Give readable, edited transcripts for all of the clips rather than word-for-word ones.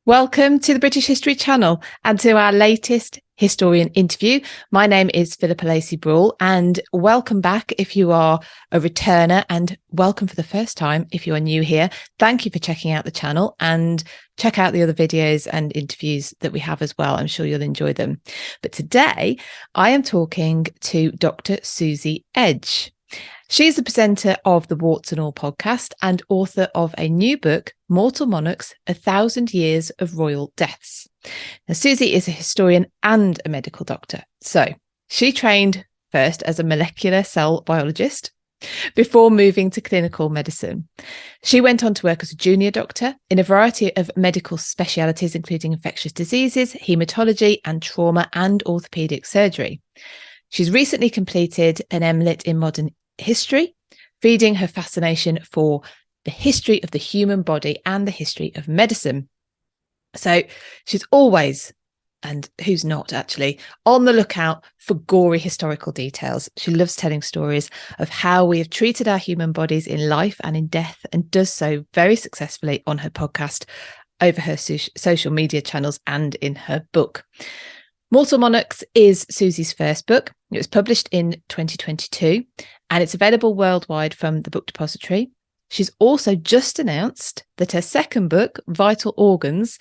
Welcome to the British History Channel and to our latest historian interview. My name is Philippa Lacey-Brawl, and welcome back if you are a returner, and welcome for the first time if you are new here. Thank you for checking out the channel, and check out the other videos and interviews that we have as well. I'm sure you'll enjoy them. But today I am talking to Dr Suzie Edge. She's the presenter of the Warts and All podcast and author of a new book, Mortal Monarchs, 1,000 Years of Royal Deaths. Now, Suzie is a historian and a medical doctor. So she trained first as a molecular cell biologist before moving to clinical medicine. She went on to work as a junior doctor in a variety of medical specialities, including infectious diseases, haematology, and trauma and orthopaedic surgery. She's recently completed an MLit in modern history, feeding her fascination for the history of the human body and the history of medicine. So she's always, and who's not actually, on the lookout for gory historical details. She loves telling stories of how we have treated our human bodies in life and in death, and does so very successfully on her podcast, over her social media channels, and in her book. Mortal Monarchs is Suzie's first book. It was published in 2022 and it's available worldwide from the Book Depository. She's also just announced that her second book, Vital Organs,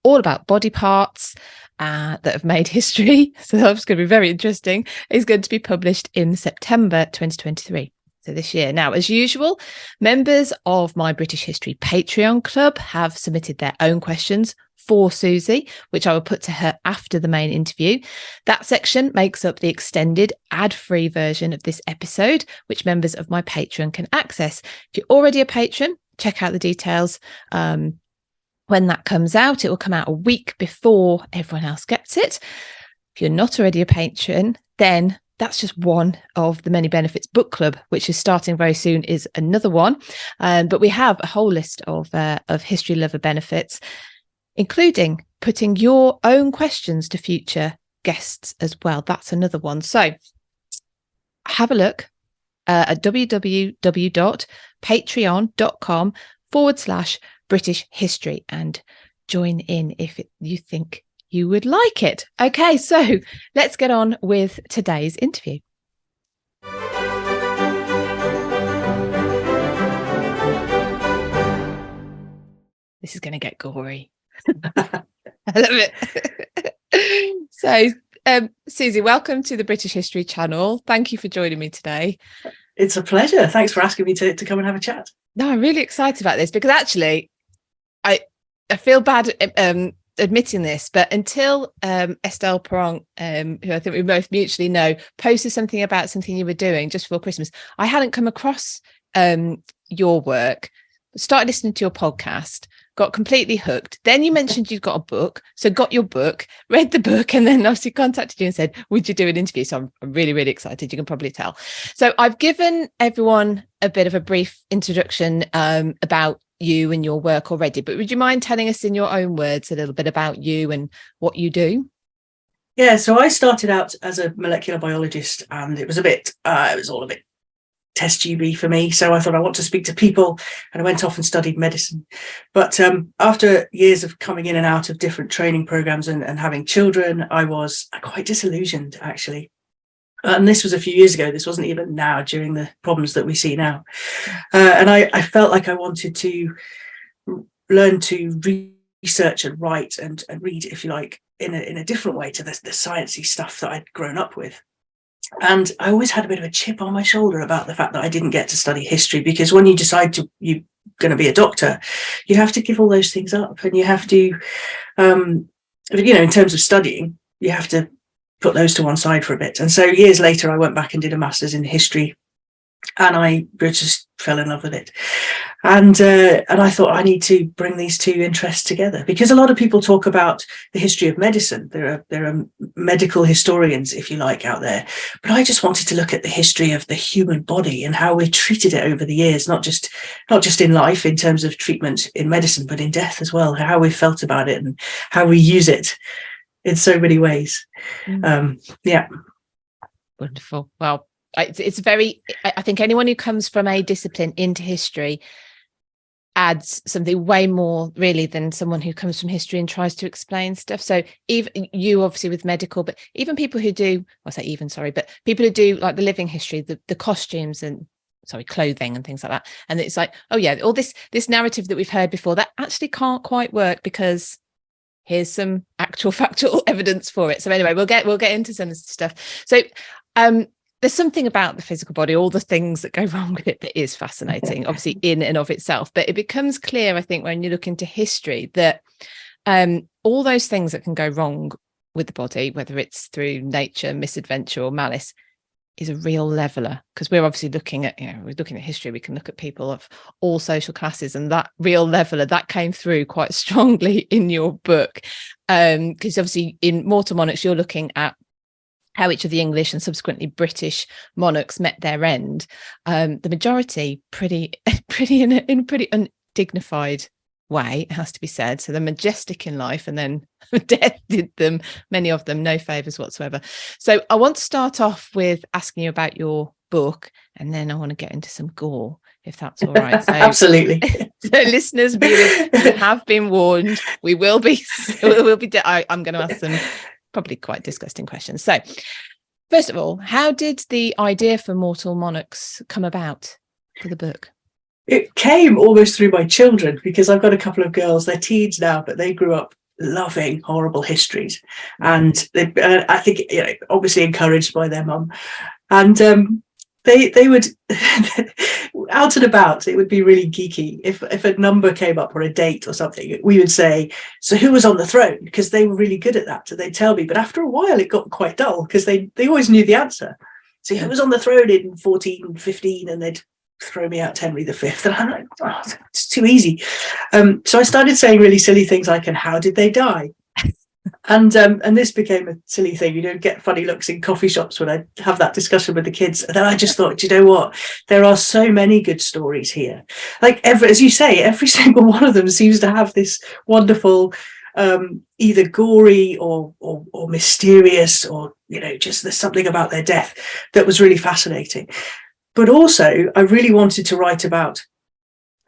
all about body parts that have made history, so that's going to be very interesting, is going to be published in September 2023. So this year. Now, as usual, members of my British History Patreon club have submitted their own questions for Suzie, which I will put to her after the main interview. That section makes up the extended ad-free version of this episode, which members of my Patreon can access. If you're already a patron, check out the details. When that comes out, it will come out a week before everyone else gets it. If you're not already a patron, then that's just one of the many benefits. Book Club, which is starting very soon, is another one. But we have a whole list of history lover benefits, including putting your own questions to future guests as well. That's another one. So have a look at www.patreon.com/British History and join in if you think you would like it. Okay, so let's get on with today's interview. This is going to get gory. I love it. So, Suzie, welcome to the British History Channel. Thank you for joining me today. It's a pleasure. Thanks for asking me to come and have a chat. No, I'm really excited about this because actually, I feel bad admitting this, but until Estelle Perron, who I think we both mutually know, posted something about something you were doing just before Christmas, I hadn't come across your work. Started listening to your podcast, got completely hooked. Then you mentioned you'd got a book, so got your book, read the book, and then obviously contacted you and said, would you do an interview? So I'm really, really excited. You can probably tell. So I've given everyone a bit of a brief introduction about you and your work already, but would you mind telling us in your own words a little bit about you and what you do? Yeah, so I started out as a molecular biologist, and it was all a bit test tubey for me. So I thought I want to speak to people, and I went off and studied medicine. But after years of coming in and out of different training programs and having children, I was quite disillusioned, actually. And this was a few years ago. This wasn't even now, during the problems that we see now. And I felt like I wanted to learn to research and write and read, if you like, in a different way to the sciencey stuff that I'd grown up with. And I always had a bit of a chip on my shoulder about the fact that I didn't get to study history, because when you decide you're going to be a doctor, you have to give all those things up, and you have to, in terms of studying, you have to put those to one side for a bit. And so years later, I went back and did a master's in history, and I just fell in love with it. And I thought I need to bring these two interests together, because a lot of people talk about the history of medicine. There are medical historians, if you like, out there. But I just wanted to look at the history of the human body and how we've treated it over the years, not just in life in terms of treatment in medicine, but in death as well, how we felt about it and how we use it in so many ways. Yeah. Wonderful. Well, it's very, I think anyone who comes from a discipline into history adds something way more really than someone who comes from history and tries to explain stuff. So even you obviously with medical, but even people who do, I say even, sorry, but people who do like the living history, the costumes and clothing and things like that. And it's like, oh yeah, all this narrative that we've heard before that actually can't quite work because here's some actual factual evidence for it. So anyway, we'll get into some of this stuff. So there's something about the physical body, all the things that go wrong with it, that is fascinating, obviously in and of itself. But it becomes clear, I think, when you look into history that all those things that can go wrong with the body, whether it's through nature, misadventure or malice, is a real leveler. Because we're obviously looking at, we're looking at history, we can look at people of all social classes, and that real leveler, that came through quite strongly in your book. Because obviously in Mortal Monarchs, you're looking at how each of the English and subsequently British monarchs met their end. The majority pretty in a pretty undignified way, it has to be said. So they're majestic in life, and then death did them, many of them, no favours whatsoever. So I want to start off with asking you about your book, and then I want to get into some gore, if that's all right. So, absolutely. So listeners, viewers, you have been warned. I'm going to ask them probably quite disgusting questions. So first of all, how did the idea for Mortal Monarchs come about for the book? It came almost through my children, because I've got a couple of girls, they're teens now, but they grew up loving horrible histories. And they, I think, obviously encouraged by their mum. And they would, out and about, it would be really geeky. If a number came up or a date or something, we would say, so who was on the throne? Because they were really good at that. So they'd tell me. But after a while, it got quite dull because they always knew the answer. So who was on the throne in 1415? And they'd throw me out Henry V. And I'm like, oh, it's too easy. So I started saying really silly things like, and how did they die? And this became a silly thing. You don't get funny looks in coffee shops when I have that discussion with the kids. And then I just thought, you know what? There are so many good stories here. Like as you say, every single one of them seems to have this wonderful, either gory or mysterious, or just there's something about their death that was really fascinating. But also, I really wanted to write about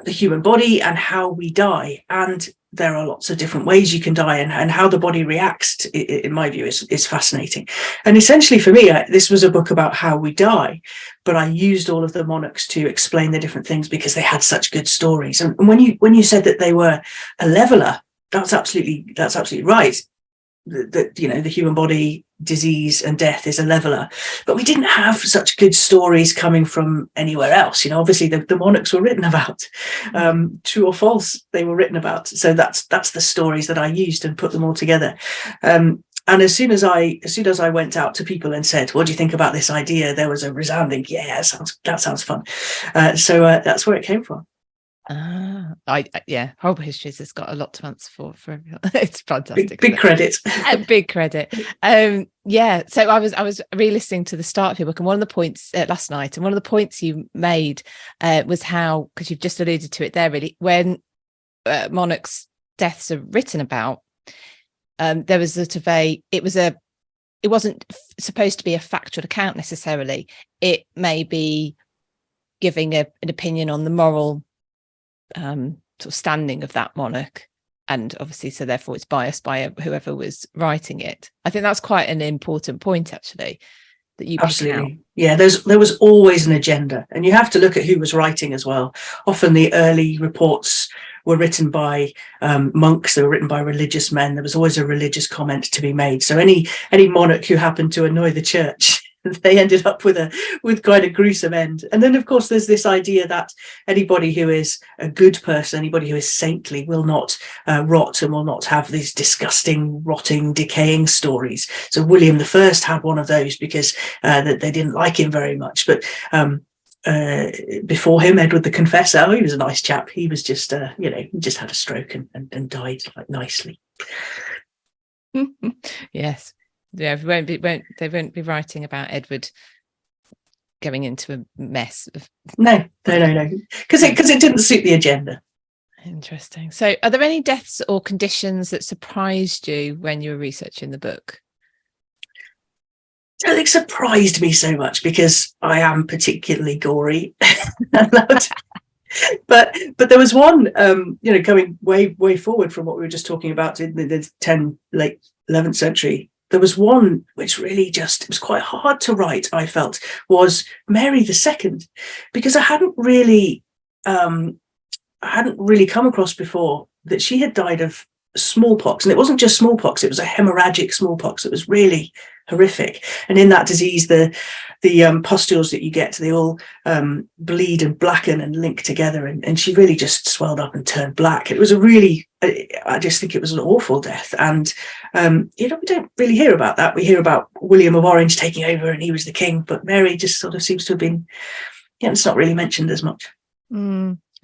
the human body and how we die. And there are lots of different ways you can die, and how the body reacts, in my view, is fascinating. And essentially for me, this was a book about how we die, but I used all of the monarchs to explain the different things because they had such good stories. And when you said that they were a leveler, that's absolutely right. That the human body, disease and death is a leveler, but we didn't have such good stories coming from anywhere else. Obviously the monarchs were written about, true or false, they were written about. So that's the stories that I used and put them all together. And as soon as I went out to people and said, what do you think about this idea, there was a resounding, yeah, that sounds fun. So that's where it came from. Horrible Histories has got a lot to answer for everyone. It's fantastic. Big credit. Big credit. So I was re-listening to the start of your book, and one of the points last night, and one of the points you made was how, because you've just alluded to it there, really, when monarchs' deaths are written about, there was sort of it wasn't supposed to be a factual account necessarily. It may be giving an opinion on the moral sort of standing of that monarch, and obviously so therefore it's biased by whoever was writing it. I think that's quite an important point, actually, that you absolutely. Yeah, there was always an agenda, and you have to look at who was writing as well. Often the early reports were written by monks, they were written by religious men. There was always a religious comment to be made. So any monarch who happened to annoy the church, they ended up with quite a gruesome end. And then, of course, there's this idea that anybody who is a good person, anybody who is saintly, will not rot and will not have these disgusting, rotting, decaying stories. So William I had one of those because they didn't like him very much. But before him, Edward the Confessor, he was a nice chap. He was just, he just had a stroke and died like nicely. Yes. Yeah, they won't be writing about Edward going into a mess. No, because it didn't suit the agenda. Interesting. So, are there any deaths or conditions that surprised you when you were researching the book? I don't think surprised me so much because I am particularly gory. but there was one, going way forward from what we were just talking about in the late 11th century. There was one which really it was quite hard to write, I felt, was Mary II, because I hadn't really come across before that she had died of smallpox. And it wasn't just smallpox, it was a hemorrhagic smallpox. It was really horrific. And in that disease, the pustules that you get, they all bleed and blacken and link together. And she really just swelled up and turned black. It was I just think it was an awful death. And, we don't really hear about that. We hear about William of Orange taking over and he was the king, but Mary just sort of seems to have been, it's not really mentioned as much.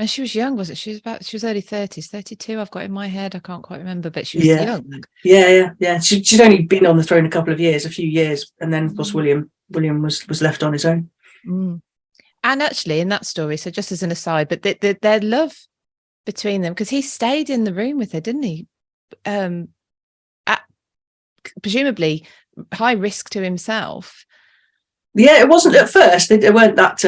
And she was young, wasn't she? She was early 30s, 32, I've got in my head. I can't quite remember, but she was young. Yeah. She'd only been on the throne a few years. And then, of course, William was left on his own. And actually, in that story, so just as an aside, but their love between them, because he stayed in the room with her, didn't he? At presumably high risk to himself. Yeah, it wasn't at first. They weren't that...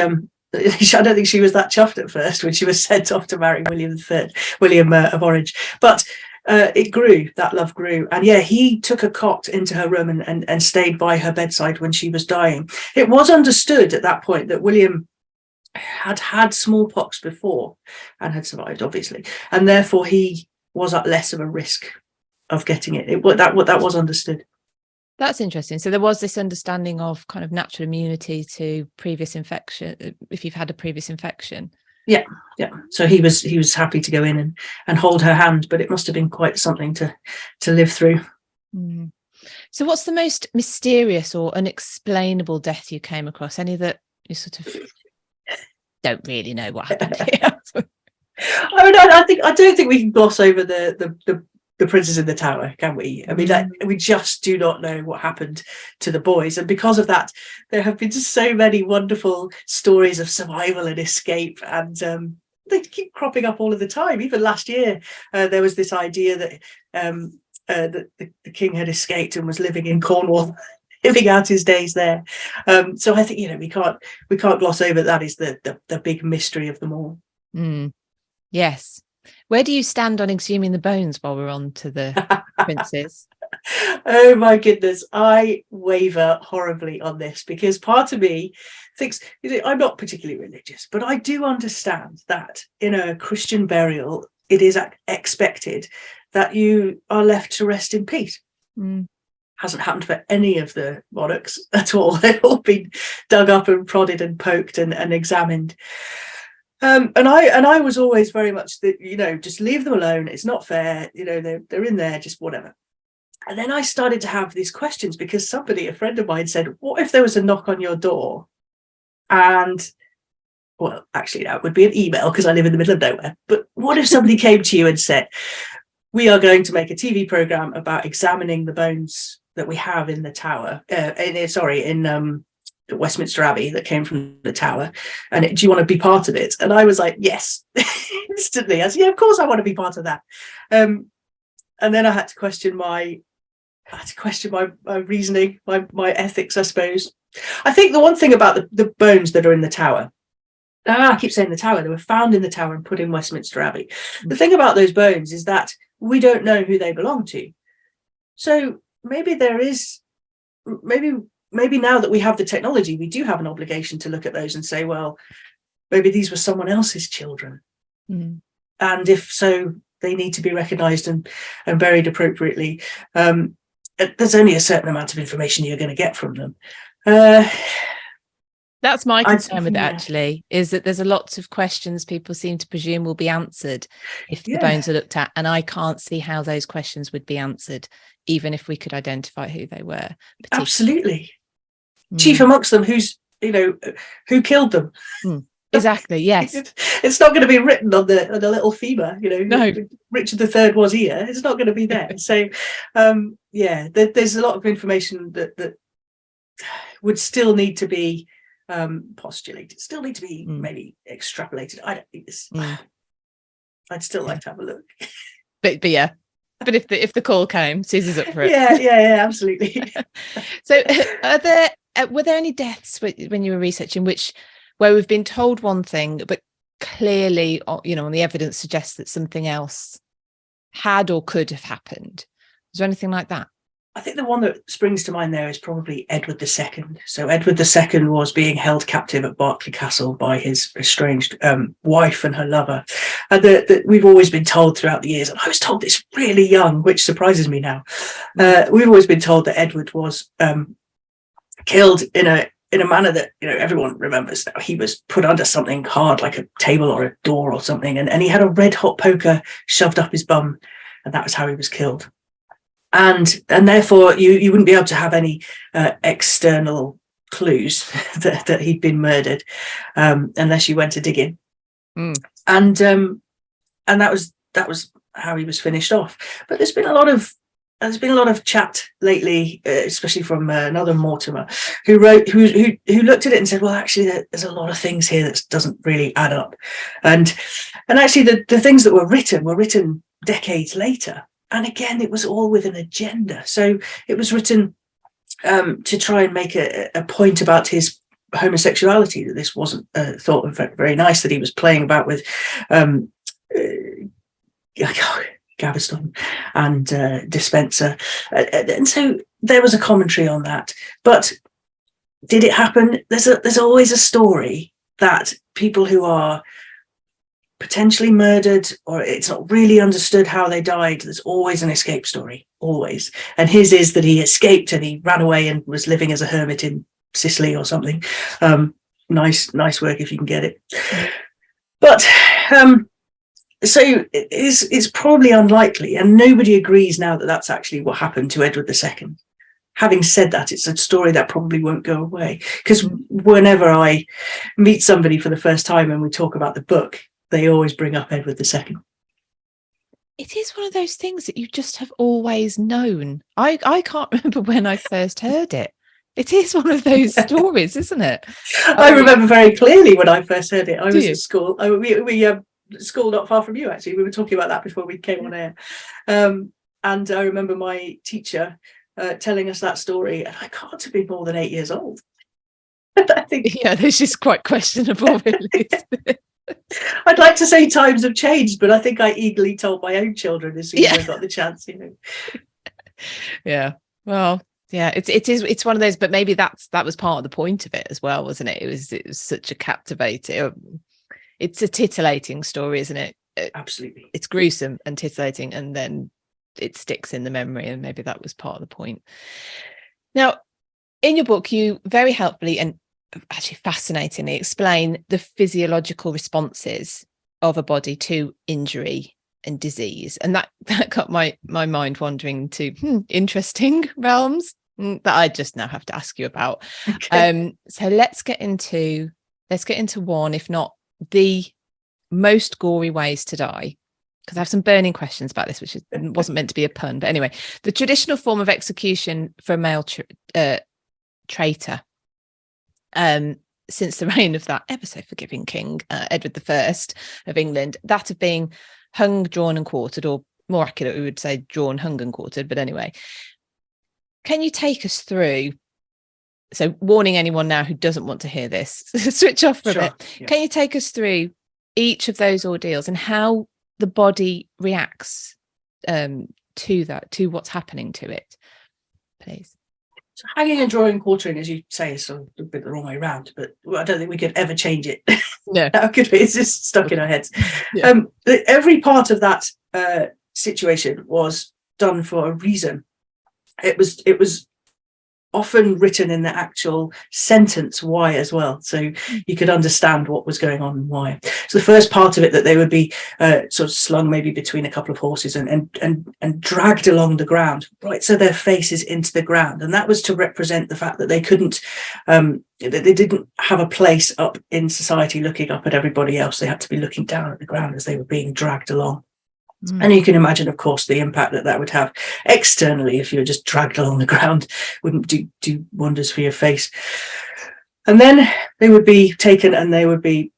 I don't think she was that chuffed at first when she was sent off to marry William of Orange. But that love grew. And he took a cot into her room and stayed by her bedside when she was dying. It was understood at that point that William had smallpox before and had survived, obviously. And therefore he was at less of a risk of getting it. That was understood. That's interesting. So there was this understanding of kind of natural immunity to previous infection, if you've had a previous infection. Yeah. So he was happy to go in and hold her hand, but it must have been quite something to live through. So what's the most mysterious or unexplainable death you came across? Any that you sort of don't really know what happened here? I don't think we can gloss over the princes in the tower, can we? I mean, we just do not know what happened to the boys, and because of that, there have been so many wonderful stories of survival and escape, and they keep cropping up all of the time. Even last year, there was this idea that the king had escaped and was living in Cornwall, living out his days there. So I think we can't gloss over that. Is the big mystery of them all. Yes. Where do you stand on exhuming the bones while we're on to the princes? Oh my goodness, I waver horribly on this, because part of me thinks, I'm not particularly religious, but I do understand that in a Christian burial, it is expected that you are left to rest in peace. Hasn't happened for any of the monarchs at all. They've all been dug up and prodded and poked and examined. And I was always very much that, just leave them alone. It's not fair. They're in there, just whatever. And then I started to have these questions because a friend of mine said, what if there was a knock on your door? And, well, actually, that would be an email because I live in the middle of nowhere. But what if somebody came to you and said, we are going to make a TV program about examining the bones that we have in the tower, in Westminster Abbey that came from the tower, and do you want to be part of it? And I was like, yes, instantly. I said, yeah, of course I want to be part of that. And then I had to question my reasoning, my ethics, I suppose. I think the one thing about the bones that are in the tower, I keep saying the tower, they were found in the tower and put in Westminster Abbey. The thing about those bones is that we don't know who they belong to. So maybe maybe now that we have the technology, we do have an obligation to look at those and say, well, maybe these were someone else's children. And if so, they need to be recognised and buried appropriately. There's only a certain amount of information you're going to get from them. That's my concern with it, actually, is that there's a lots of questions people seem to presume will be answered if the bones are looked at. And I can't see how those questions would be answered, even if we could identify who they were. Absolutely. Chief amongst them, who killed them. Exactly, yes. It's not going to be written on the little femur, No. Richard III was here. It's not going to be there. So, there's a lot of information that would still need to be postulated, still need to be maybe extrapolated. I don't think this. I'd still like to have a look. But yeah. But if the call came, Susie's up for it. Yeah, absolutely. So, were there any deaths when you were researching where we've been told one thing, but clearly, on the evidence suggests that something else had or could have happened? Was there anything like that? I think the one that springs to mind there is probably Edward II. So Edward II was being held captive at Berkeley Castle by his estranged wife and her lover. And we've always been told throughout the years, and I was told this really young, which surprises me now. We've always been told that Edward was killed in a manner that, everyone remembers. He was put under something hard, like a table or a door or something, and he had a red hot poker shoved up his bum, and that was how he was killed. And therefore you wouldn't be able to have any external clues that he'd been murdered unless you went to dig in. And that was how he was finished off. But there's been a lot of chat lately, especially from another Mortimer, who looked at it and said, well, actually there's a lot of things here that doesn't really add up. And actually the things that were written decades later. And again, it was all with an agenda. So it was written to try and make a point about his homosexuality, that this wasn't thought of very nice, that he was playing about with Gaveston and Dispenser. And so there was a commentary on that. But did it happen? There's always a story that people who are potentially murdered, or it's not really understood how they died, there's always an escape story, always. And his is that he escaped and he ran away and was living as a hermit in Sicily or something. Nice work if you can get it. But so it's probably unlikely, and nobody agrees now that that's actually what happened to Edward II. Having said that, it's a story that probably won't go away, because whenever I meet somebody for the first time and we talk about the book, they always bring up Edward II. It is one of those things that you just have always known. I can't remember when I first heard it. It is one of those stories, isn't it? I remember very clearly when I first heard it. I was at school. We school not far from you, actually. We were talking about that before we came on air. And I remember my teacher telling us that story, and I can't have been more than 8 years old. I think, yeah, this is quite questionable, really. I'd like to say times have changed, but I think I eagerly told my own children as soon as I got the chance, Yeah. Well, yeah, it's one of those, but maybe that was part of the point of it as well, wasn't it? It was such a captivating, it's a titillating story, isn't it? Absolutely. It's gruesome and titillating, and then it sticks in the memory, and maybe that was part of the point. Now, in your book, you very helpfully and actually fascinatingly explain the physiological responses of a body to injury and disease, and that got my mind wandering to interesting realms that I just now have to ask you about. Okay. So let's get into one, if not the most gory ways to die, because I have some burning questions about this, which wasn't meant to be a pun, but anyway, the traditional form of execution for a male traitor since the reign of that ever so forgiving king, Edward I of England, that of being hung, drawn and quartered, or more accurate, we would say drawn, hung and quartered. But anyway, can you take us through, so warning anyone now who doesn't want to hear this, switch off for a bit. Yeah. Can you take us through each of those ordeals and how the body reacts to that, to what's happening to it, please? So hanging and drawing and quartering, as you say, is sort of a bit the wrong way around, but I don't think we could ever change it. No. How could we? It's just stuck in our heads. Yeah. Every part of that situation was done for a reason. It was often written in the actual sentence why as well, so you could understand what was going on and why. So the first part of it, that they would be sort of slung maybe between a couple of horses and dragged along the ground, right, so their faces into the ground, and that was to represent the fact that they couldn't they didn't have a place up in society looking up at everybody else. They had to be looking down at the ground as they were being dragged along. And you can imagine, of course, the impact that would have externally if you were just dragged along the ground. Wouldn't do wonders for your face. And then they would be taken and they would be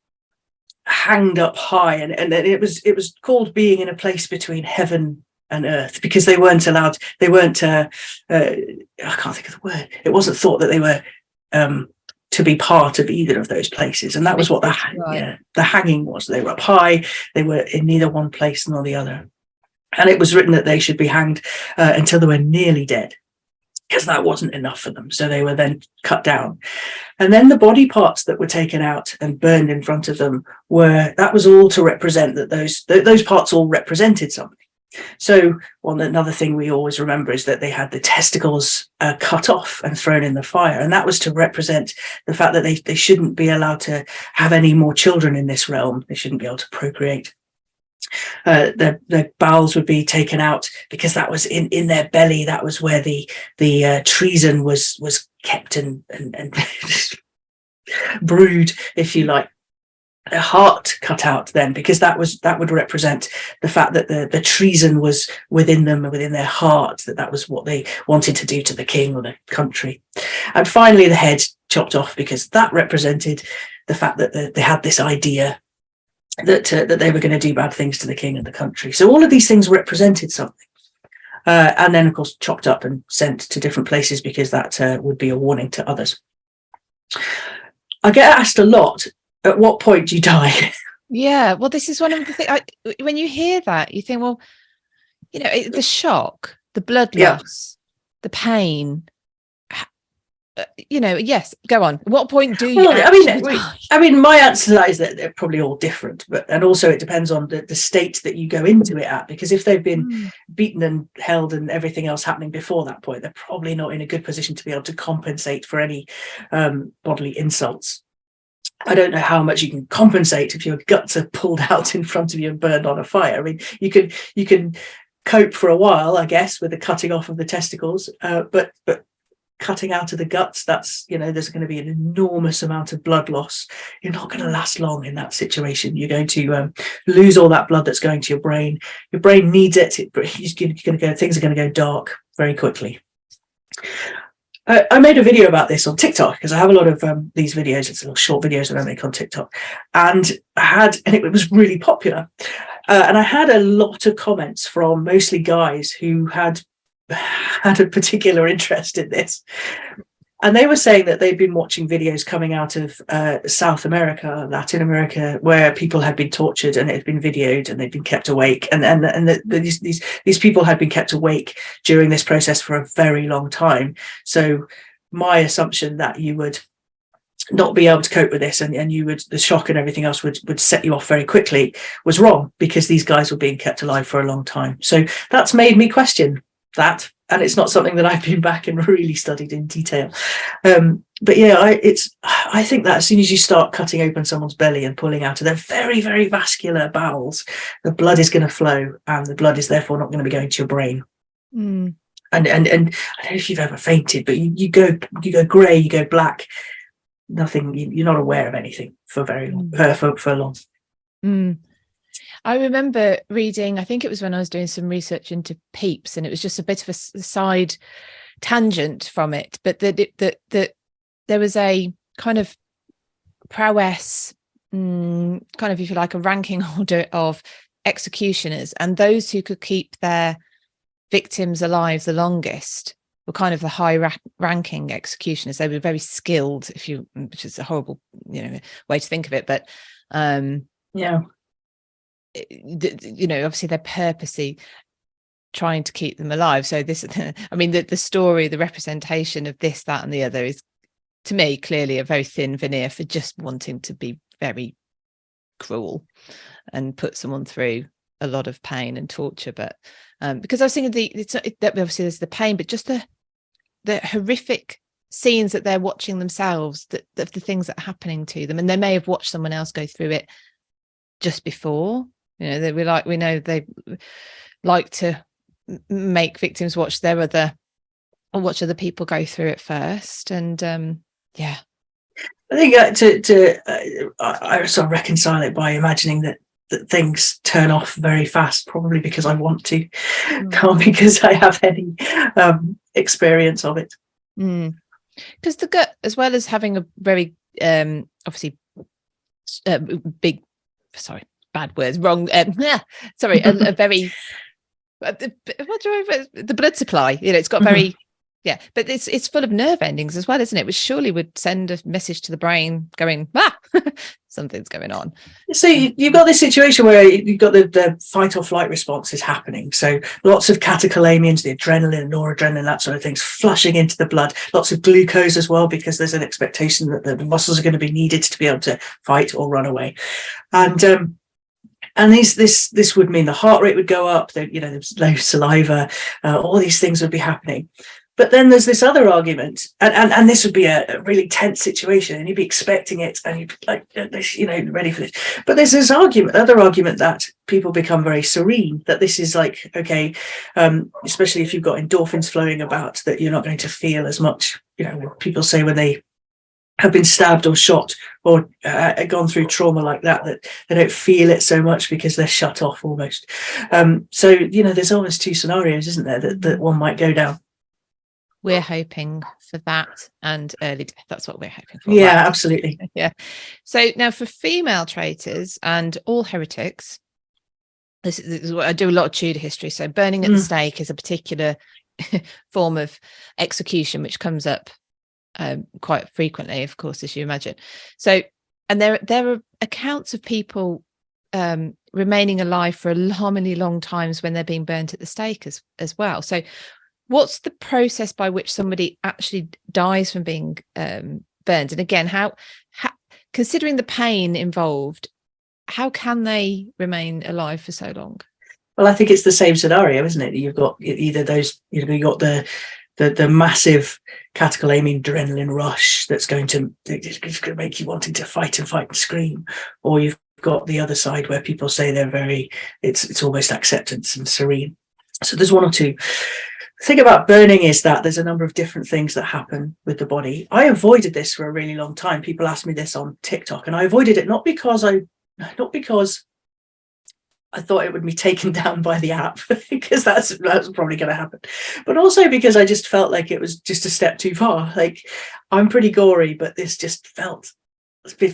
hanged up high, and it was called being in a place between heaven and earth, because they weren't allowed. They weren't. I can't think of the word. It wasn't thought that they were to be part of either of those places. And that was what the hanging was. They were up high, they were in neither one place nor the other. And it was written that they should be hanged until they were nearly dead, because that wasn't enough for them. So they were then cut down. And then the body parts that were taken out and burned in front of them that was all to represent that those parts all represented something. So another thing we always remember is that they had the testicles cut off and thrown in the fire. And that was to represent the fact that they shouldn't be allowed to have any more children in this realm. They shouldn't be able to procreate. The bowels would be taken out because that was in their belly. That was where the treason was kept and brewed, if you like. A heart cut out then, because that would represent the fact that the treason was within them, within their heart, that was what they wanted to do to the king or the country. And finally the head chopped off, because that represented the fact that they had this idea that they were going to do bad things to the king and the country. So all of these things represented something, and then of course chopped up and sent to different places, because that would be a warning to others. I get asked a lot, at what point do you die? Yeah, well, this is one of the things, when you hear that, you think, well, the shock, the blood loss, the pain, yes, go on. At what point do you die? I mean, my answer to that is that they're probably all different, and also it depends on the state that you go into it at, because if they've been beaten and held and everything else happening before that point, they're probably not in a good position to be able to compensate for any bodily insults. I don't know how much you can compensate if your guts are pulled out in front of you and burned on a fire. I mean, you can cope for a while, I guess, with the cutting off of the testicles, but cutting out of the guts, that's, there's going to be an enormous amount of blood loss. You're not going to last long in that situation. You're going to lose all that blood that's going to your brain. Your brain needs it. Things are going to go dark very quickly. I made a video about this on TikTok, because I have a lot of these videos. It's little short videos that I make on TikTok, and it was really popular. And I had a lot of comments from mostly guys who had a particular interest in this. And they were saying that they'd been watching videos coming out of South America, Latin America, where people had been tortured and it had been videoed and they'd been kept awake. And these people had been kept awake during this process for a very long time. So my assumption that you would not be able to cope with this and the shock and everything else would set you off very quickly was wrong, because these guys were being kept alive for a long time. So that's made me question that. And it's not something that I've been back and really studied in detail. But yeah, I think that as soon as you start cutting open someone's belly and pulling out of their very, very vascular bowels, the blood is going to flow, and the blood is therefore not going to be going to your brain. And I don't know if you've ever fainted, but you go grey, you go black, nothing. You're not aware of anything for very long, for long. I remember reading, I think it was when I was doing some research into PEEPs, and it was just a bit of a side tangent from it, but that there was a kind of prowess, kind of, if you like, a ranking order of executioners, and those who could keep their victims alive the longest were kind of the high-ranking executioners. They were very skilled, which is a horrible, way to think of it, but obviously they're purposely trying to keep them alive. So this, I mean, the story, the representation of this, that, and the other is, to me, clearly a very thin veneer for just wanting to be very cruel and put someone through a lot of pain and torture. But because I was thinking that obviously there's the pain, but just the horrific scenes that they're watching themselves, that the things that are happening to them, and they may have watched someone else go through it just before. We know they like to make victims watch other people go through it first. And I think I sort of reconcile it by imagining that things turn off very fast, probably because I want to, not because I have any experience of it. Because the gut, as well as having a very obviously big, sorry, bad words, wrong, sorry, a very, the blood supply, it's got very Yeah, but it's full of nerve endings as well, isn't it? Which surely would send a message to the brain going, something's going on. So you've got this situation where you've got the fight or flight response is happening. So lots of catecholamines, the adrenaline, noradrenaline, that sort of thing's flushing into the blood. Lots of glucose as well, because there's an expectation that the muscles are going to be needed to be able to fight or run away. And this would mean the heart rate would go up. There's low saliva. All these things would be happening. But then there's this other argument, and this would be a really tense situation, and you'd be expecting it, and you'd be like, ready for this. But there's this other argument that people become very serene, that this is like, okay, especially if you've got endorphins flowing about, that you're not going to feel as much. People say when they have been stabbed or shot or gone through trauma like that they don't feel it so much because they're shut off almost. So there's almost two scenarios, isn't there, that one might go down. We're hoping for that and early death. That's what we're hoping for. Yeah, right? Absolutely. Yeah. So now for female traitors and all heretics, this is what I do a lot of Tudor history. So burning at the stake is a particular form of execution which comes up quite frequently, of course, as you imagine. So, and there are accounts of people remaining alive for alarmingly long times when they're being burnt at the stake as well. So what's the process by which somebody actually dies from being burned? And again, how considering the pain involved, how can they remain alive for so long? Well, I think it's the same scenario, isn't it? You've got either those, you've got the massive catecholamine adrenaline rush it's going to make you wanting to fight and scream, or you've got the other side where people say it's almost acceptance and serene. So there's one or two. The thing about burning is that there's a number of different things that happen with the body. I avoided this for a really long time. People asked me this on TikTok, and I avoided it not because I thought it would be taken down by the app, because that's probably going to happen, but also because I just felt like it was just a step too far. Like, I'm pretty gory, but this just felt,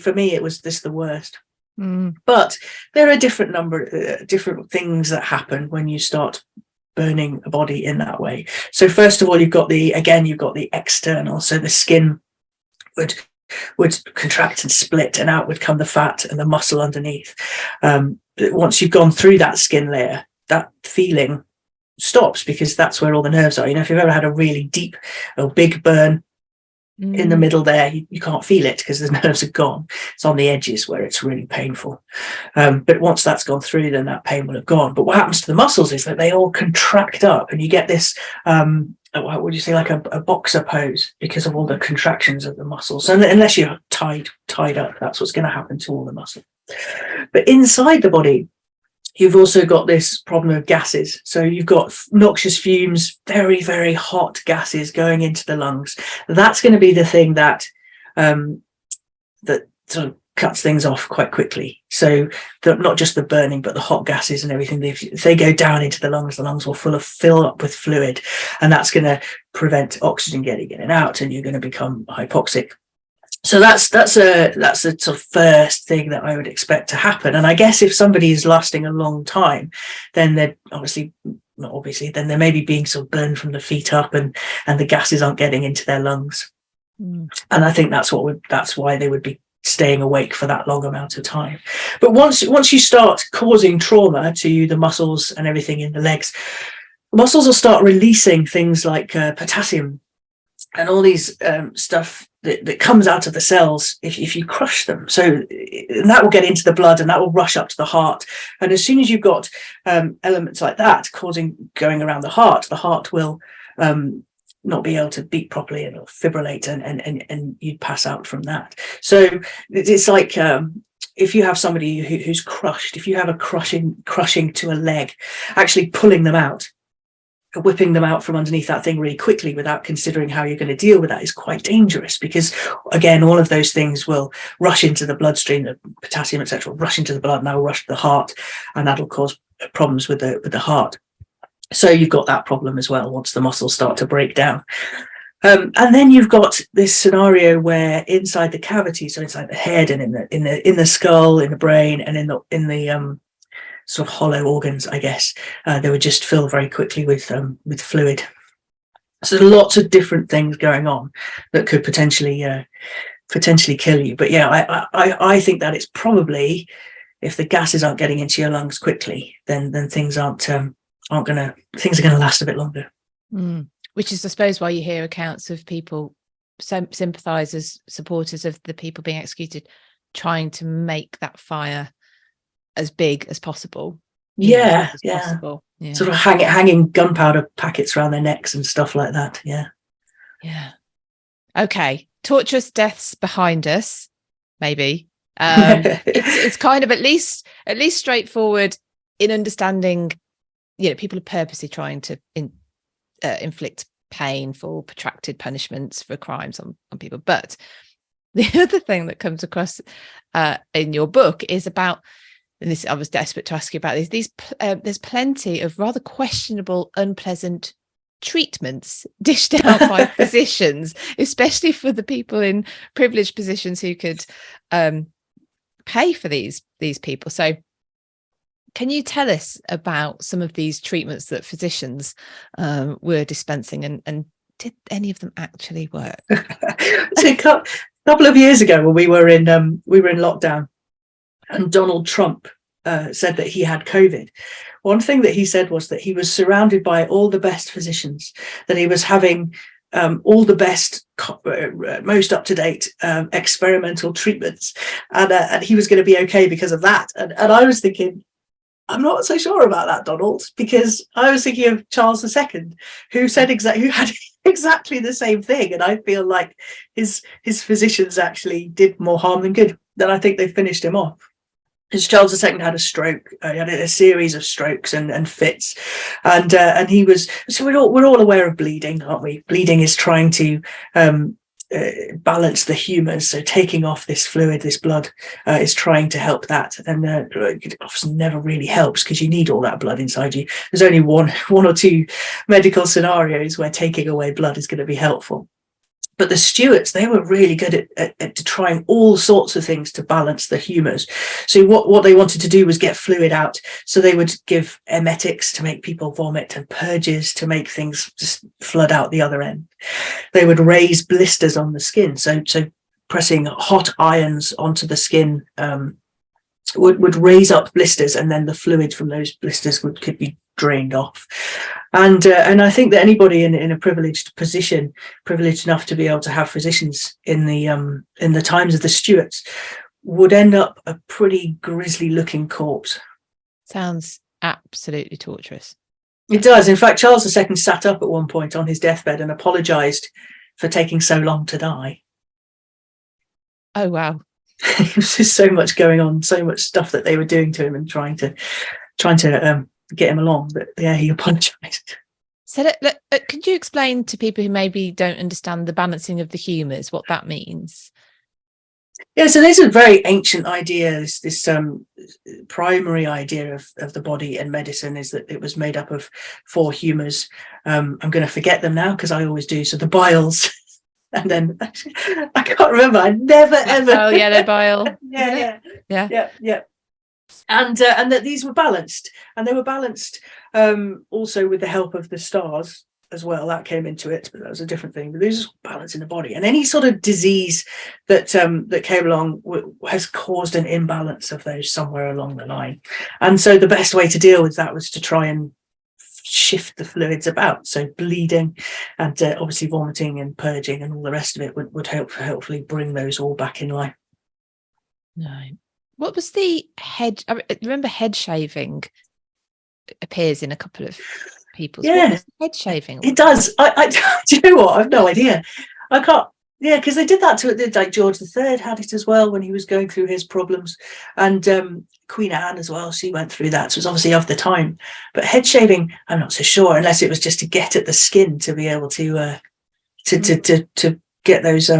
for me, it was the worst. But there are different things that happen when you start burning a body in that way. So first of all, you've got the external, so the skin would contract and split, and out would come the fat and the muscle underneath. Once you've gone through that skin layer, that feeling stops, because that's where all the nerves are. If you've ever had a really deep or big burn in the middle there, you can't feel it because the nerves are gone. It's on the edges where it's really painful. But once that's gone through, then that pain will have gone. But what happens to the muscles is that they all contract up, and you get this what would you say, like a boxer pose, because of all the contractions of the muscles. And unless you're tied up, that's what's going to happen to all the muscle. But inside the body, you've also got this problem of gases. So you've got noxious fumes, very, very hot gases going into the lungs. That's going to be the thing that sort of cuts things off quite quickly. So not just the burning, but the hot gases and everything. If they go down into the lungs will fill up with fluid, and that's going to prevent oxygen getting in and out, and you're going to become hypoxic. So that's a sort of first thing that I would expect to happen. And I guess if somebody is lasting a long time, then they're then they're maybe being sort of burned from the feet up, and the gases aren't getting into their lungs. And I think that's why they would be staying awake for that long amount of time. But once you start causing trauma to the muscles and everything in the legs, muscles will start releasing things like potassium and all these stuff that comes out of the cells if you crush them. So and that will get into the blood, and that will rush up to the heart. And as soon as you've got elements like that going around the heart will not be able to beat properly, and it'll fibrillate, and you'd pass out from that. So it's like if you have somebody who's crushed, if you have a crushing to a leg, actually pulling them out, whipping them out from underneath that thing really quickly without considering how you're going to deal with that is quite dangerous, because again, all of those things will rush into the bloodstream, the potassium, etc., rush into the blood, and that will rush to the heart, and that'll cause problems with the heart. So you've got that problem as well once the muscles start to break down. And then you've got this scenario where inside the cavity, so inside the head and in the skull, in the brain, and in the sort of hollow organs, I guess, they would just fill very quickly with fluid. So there are lots of different things going on that could potentially kill you. But yeah, I think that it's probably, if the gases aren't getting into your lungs quickly, then things things are going to last a bit longer. Which is, I suppose, why you hear accounts of people, sympathizers, supporters of the people being executed, trying to make that fire as big as possible. Yeah, as possible. Yeah. Sort of hanging gunpowder packets around their necks and stuff like that. Yeah. Okay, torturous deaths behind us, maybe. It's kind of at least straightforward in understanding. People are purposely trying to inflict painful, protracted punishments for crimes on people. But the other thing that comes across in your book is about, and this, I was desperate to ask you about these. There's plenty of rather questionable, unpleasant treatments dished out by physicians, especially for the people in privileged positions who could pay for these people. So can you tell us about some of these treatments that physicians were dispensing, and did any of them actually work? So a couple of years ago, when we were in lockdown, and Donald Trump said that he had COVID, one thing that he said was that he was surrounded by all the best physicians, that he was having all the best, most up-to-date experimental treatments, and he was going to be okay because of that. And I was thinking, I'm not so sure about that, Donald, because I was thinking of Charles II, who said who had exactly the same thing, and I feel like his physicians actually did more harm than good. Then I think they finished him off. Because Charles II had a stroke, he had a series of strokes and fits, and he was. So we're all aware of bleeding, aren't we? Bleeding is trying to balance the humours. So taking off this fluid, this blood, is trying to help that, and it often never really helps because you need all that blood inside you. There's only one or two medical scenarios where taking away blood is going to be helpful. But the Stuarts, they were really good at trying all sorts of things to balance the humours. So what they wanted to do was get fluid out. So they would give emetics to make people vomit, and purges to make things just flood out the other end. They would raise blisters on the skin. So pressing hot irons onto the skin would raise up blisters, and then the fluid from those blisters could be drained off. And I think that anybody in a privileged position, privileged enough to be able to have physicians in the times of the Stuarts, would end up a pretty grisly looking corpse. Sounds absolutely torturous. It does. In fact, Charles II sat up at one point on his deathbed and apologised for taking so long to die. Oh wow. There was just so much going on, so much stuff that they were doing to him and trying to get him along, but yeah, he apologised. So could you explain to people who maybe don't understand the balancing of the humours, what that means? Yeah, so there's a very ancient idea, this primary idea of the body and medicine, is that it was made up of 4 humours. I'm going to forget them now because I always do. So the biles, and then I can't remember. I never ever. Oh, yellow bile. Yeah. And that these were balanced, and they were balanced also with the help of the stars as well. That came into it, but that was a different thing. But these are balance in the body, and any sort of disease that came along has caused an imbalance of those somewhere along the line. And so the best way to deal with that was to try and shift the fluids about. So bleeding and obviously vomiting and purging and all the rest of it would hopefully bring those all back in line. No. What was the head? I remember head shaving appears in a couple of people's. Yeah. What was head shaving? It does. I do you know what? I've no idea. I can't. Yeah, because they did that to it. Like George III had it as well when he was going through his problems, and Queen Anne as well. She went through that. So it was obviously of the time. But head shaving, I'm not so sure, unless it was just to get at the skin to be able to get those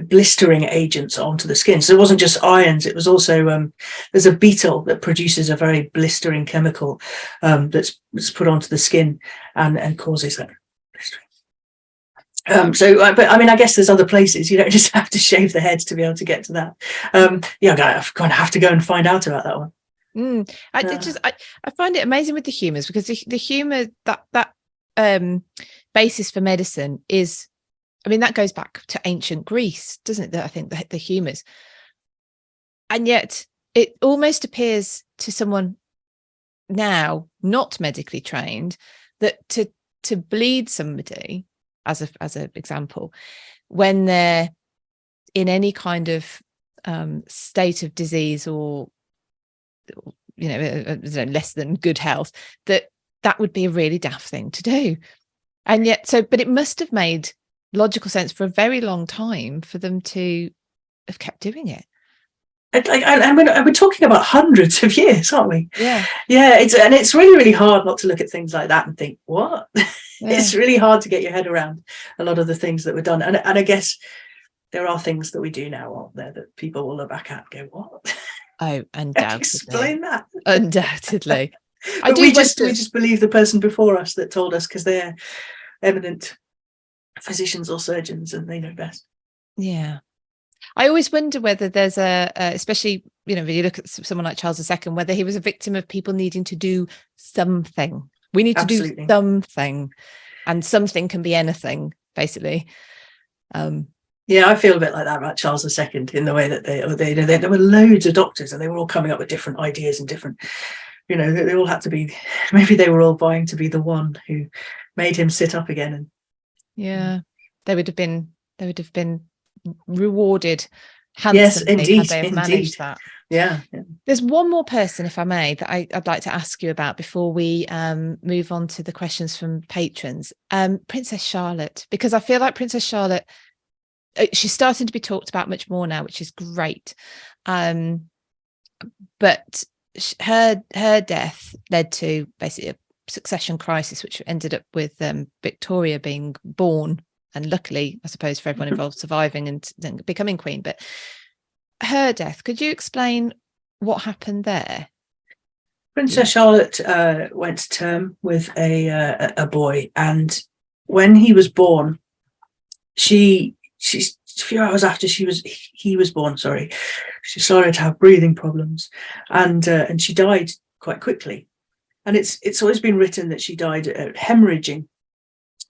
blistering agents onto the skin. So it wasn't just irons, it was also there's a beetle that produces a very blistering chemical that's put onto the skin and causes that blistering. But I mean, I guess there's other places. You don't just have to shave the heads to be able to get to that. Yeah, I'm going to have to go and find out about that one. I find it amazing with the humours, because the humour that basis for medicine is, I mean, that goes back to ancient Greece, doesn't it? I think the humours. And yet it almost appears to someone now not medically trained that to bleed somebody, as an example, when they're in any kind of state of disease or less than good health, that would be a really daft thing to do. And yet, but it must have made logical sense for a very long time for them to have kept doing it. And we're talking about hundreds of years, aren't we? Yeah. It's really, really hard not to look at things like that and think, what? Yeah. It's really hard to get your head around a lot of the things that were done. And I guess there are things that we do now, aren't there, that people will look back at and go, what? Oh, undoubtedly. Explain that. Undoubtedly. We just believe the person before us that told us, because they're eminent physicians or surgeons and they know best. Yeah. I always wonder whether there's especially, when you look at someone like Charles II, whether he was a victim of people needing to do something. We need to do something, and something can be anything, basically. Yeah, I feel a bit like that about Charles II, in the way that there were loads of doctors and they were all coming up with different ideas and different, they all had to be, maybe they were all vying to be the one who made him sit up again. And they would have been rewarded handsomely had they have managed that. Yeah. There's one more person, if I may, that I'd like to ask you about before we move on to the questions from patrons. Princess Charlotte, because I feel like Princess Charlotte, she's starting to be talked about much more now, which is great. But her death led to basically a succession crisis, which ended up with Victoria being born, and luckily, I suppose, for everyone involved, surviving and then becoming queen. But her death, could you explain what happened there? Princess Charlotte went to term with a boy, and when he was born, she's a few hours after he was born, she started to have breathing problems, and she died quite quickly. And it's always been written that she died hemorrhaging.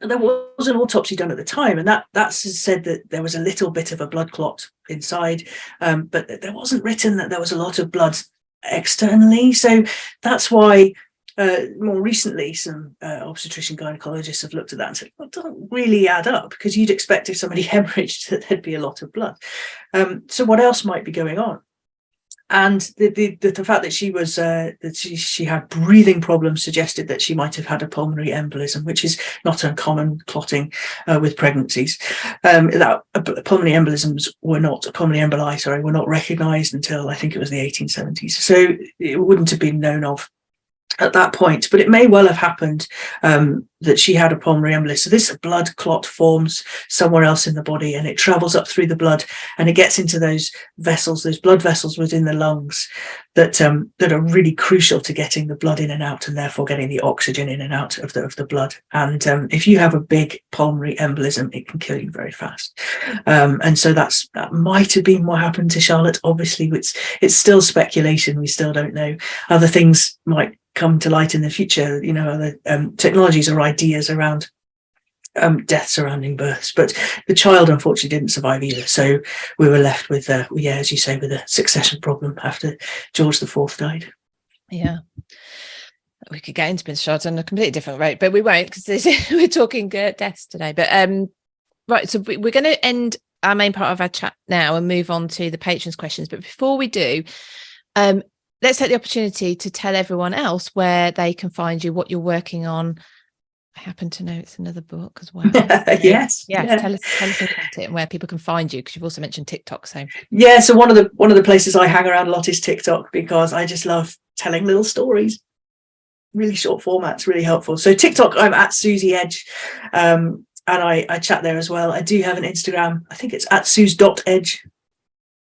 And there was an autopsy done at the time, and that said that there was a little bit of a blood clot inside, but there wasn't written that there was a lot of blood externally. So that's why more recently some obstetrician gynecologists have looked at that and said, well, it doesn't really add up, because you'd expect if somebody hemorrhaged that there'd be a lot of blood. So what else might be going on? And the fact that she was she had breathing problems suggested that she might have had a pulmonary embolism, which is not uncommon clotting with pregnancies. That pulmonary emboli were not recognised until I think it was the 1870s. So it wouldn't have been known of at that point, but it may well have happened that she had a pulmonary embolism. So this blood clot forms somewhere else in the body, and it travels up through the blood, and it gets into those vessels, those blood vessels within the lungs that are really crucial to getting the blood in and out, and therefore getting the oxygen in and out of the blood. And if you have a big pulmonary embolism, it can kill you very fast. And so that might have been what happened to Charlotte. Obviously, it's still speculation. We still don't know. Other things might come to light in the future, other technologies or ideas around death surrounding births, but the child unfortunately didn't survive either. So we were left with as you say, with a succession problem after George IV died. Yeah, we could get into Prince Charles on a completely different rate, but we won't, because we're talking deaths today. But right, so we're going to end our main part of our chat now and move on to the patrons' questions. But before we do, let's take the opportunity to tell everyone else where they can find you, what you're working on. I happen to know it's another book as well. Yes. Tell us about it and where people can find you, because you've also mentioned TikTok. So so one of the places I hang around a lot is TikTok, because I just love telling little stories, really short formats, really helpful. So TikTok, I'm at Suzie Edge, and I chat there as well. I do have an Instagram. I think it's at Suze.edge.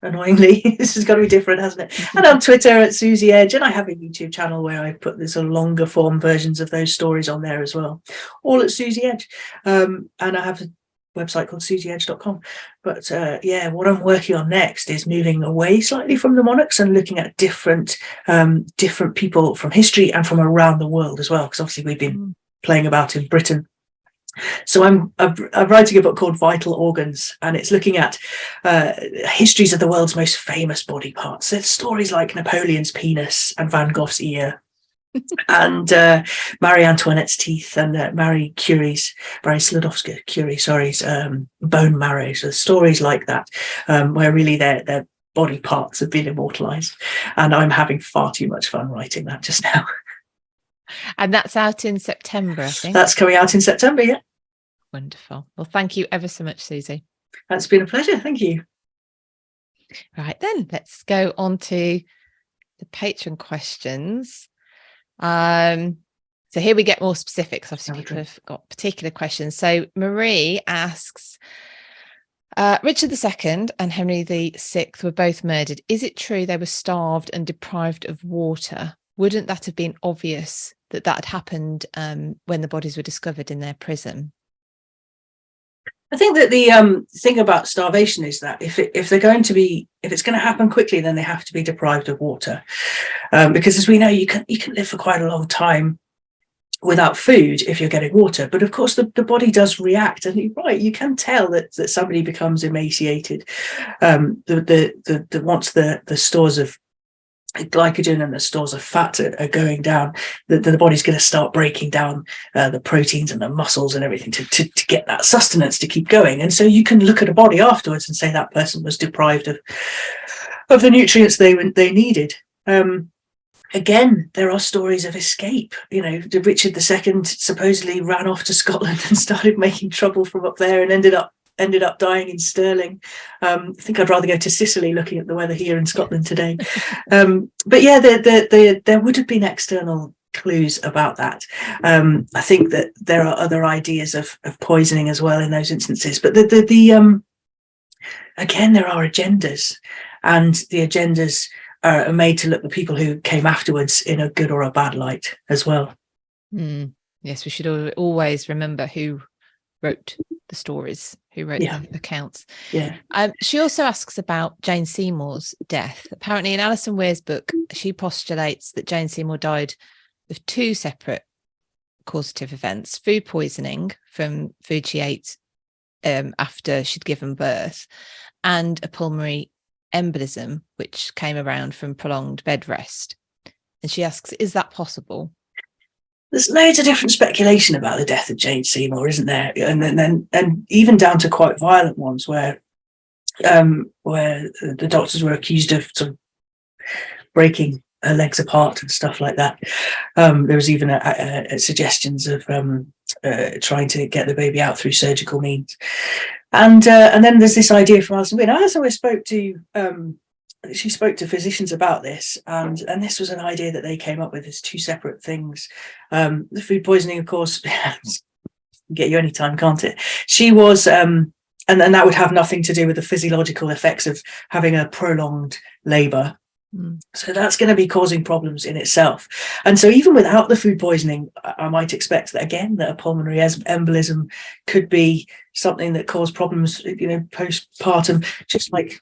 Annoyingly, this has got to be different, hasn't it? And on Twitter at Suzie Edge, and I have a YouTube channel where I put the sort of longer form versions of those stories on there as well, all at Suzie Edge. And I have a website called SuzieEdge.com. But what I'm working on next is moving away slightly from the monarchs and looking at different people from history and from around the world as well, because obviously we've been playing about in Britain So I'm writing a book called Vital Organs, and it's looking at histories of the world's most famous body parts. There's stories like Napoleon's penis and Van Gogh's ear, and Marie Antoinette's teeth, and Marie Sklodowska-Curie's bone marrow. So stories like that, where really their body parts have been immortalized. And I'm having far too much fun writing that just now. And that's out in September, I think. That's coming out in September, yeah. Wonderful. Well, thank you ever so much, Suzie. That's been a pleasure. Thank you. Right then, let's go on to the patron questions. So here we get more specifics. Obviously, people have got particular questions. So Marie asks, Richard II and Henry VI were both murdered. Is it true they were starved and deprived of water? Wouldn't that have been obvious that had happened when the bodies were discovered in their prison? I think that the thing about starvation is that if it's going to happen quickly, then they have to be deprived of water, because as we know, you can live for quite a long time without food if you're getting water. But of course, the body does react, and you're right, you can tell that somebody becomes emaciated. Once the stores of glycogen and the stores of fat are going down, the body's going to start breaking down the proteins and the muscles and everything to get that sustenance to keep going. And so you can look at a body afterwards and say that person was deprived of the nutrients they needed. Again, there are stories of escape. Richard II supposedly ran off to Scotland and started making trouble from up there and ended up dying in Stirling. I think I'd rather go to Sicily, looking at the weather here in Scotland today. But yeah, there would have been external clues about that. I think that there are other ideas of poisoning as well in those instances. But again, there are agendas, and the agendas are made to look the people who came afterwards in a good or a bad light as well. Yes, we should always remember who wrote the stories, who wrote the accounts. She also asks about Jane Seymour's death. Apparently in Alison Weir's book, she postulates that Jane Seymour died of two separate causative events: food poisoning from food she ate after she'd given birth, and a pulmonary embolism which came around from prolonged bed rest. And she asks, is that possible? There's loads of different speculation about the death of Jane Seymour, isn't there? And even down to quite violent ones where the doctors were accused of sort of breaking her legs apart and stuff like that. There was even suggestions of trying to get the baby out through surgical means. And then there's this idea from Alison Weir. Alison Weir spoke to physicians about this, and this was an idea that they came up with as two separate things. The food poisoning, of course, can get you anytime, can't it? She was, and that would have nothing to do with the physiological effects of having a prolonged labour. So that's going to be causing problems in itself. And so even without the food poisoning, I might expect that again, that a pulmonary embolism could be something that caused problems, postpartum, just like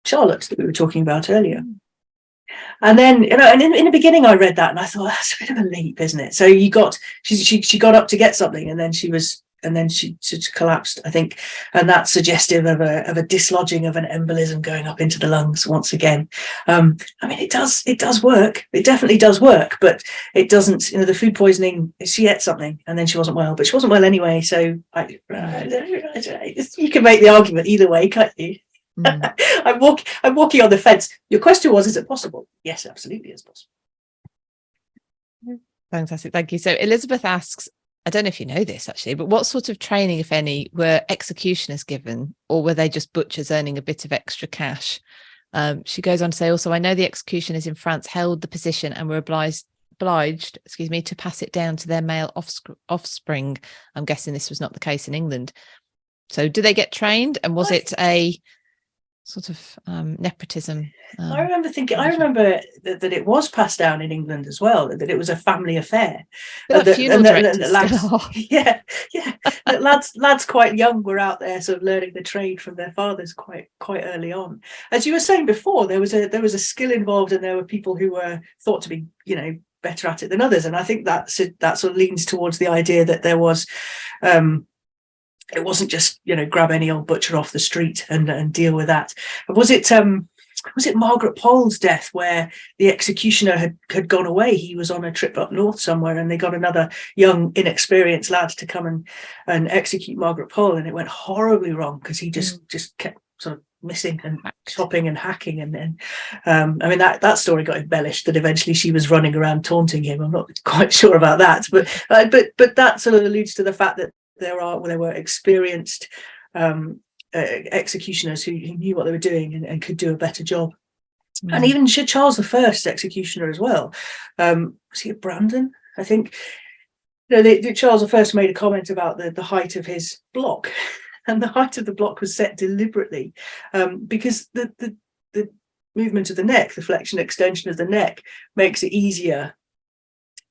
Charlotte that we were talking about earlier. And then, and in the beginning I read that and I thought, that's a bit of a leap, isn't it? So she got up to get something, and then she collapsed, I think, and that's suggestive of a dislodging of an embolism going up into the lungs once again. I mean, it does work. It definitely does work, but it doesn't. The food poisoning, she ate something and then she wasn't well, but she wasn't well anyway. So you can make the argument either way, can't you? I'm walking on the fence. Your question was, is it possible? Yes, absolutely, it's possible. Fantastic, thank you. So Elizabeth asks, I don't know if you know this actually, but what sort of training, if any, were executioners given, or were they just butchers earning a bit of extra cash? She goes on to say, also, I know the executioners in France held the position and were obliged, to pass it down to their male offspring. I'm guessing this was not the case in England. So do they get trained? And was it a sort of nepotism? I remember that it was passed down in England as well, that it was a family affair. Lads quite young were out there sort of learning the trade from their fathers quite early on. As you were saying before, there was a skill involved, and there were people who were thought to be, better at it than others. And I think that sort of leans towards the idea that there was it wasn't just, grab any old butcher off the street and deal with that. Was it Margaret Pole's death where the executioner had gone away? He was on a trip up north somewhere, and they got another young, inexperienced lad to come and execute Margaret Pole, and it went horribly wrong because he just kept sort of missing and chopping and hacking, and then that story got embellished that eventually she was running around taunting him. I'm not quite sure about that, but that sort of alludes to the fact that there were experienced executioners who knew what they were doing and could do a better job. And even Charles I's executioner as well, was he at Brandon, I think? Charles I made a comment about the height of his block, and the height of the block was set deliberately because the movement of the neck, the flexion extension of the neck, makes it easier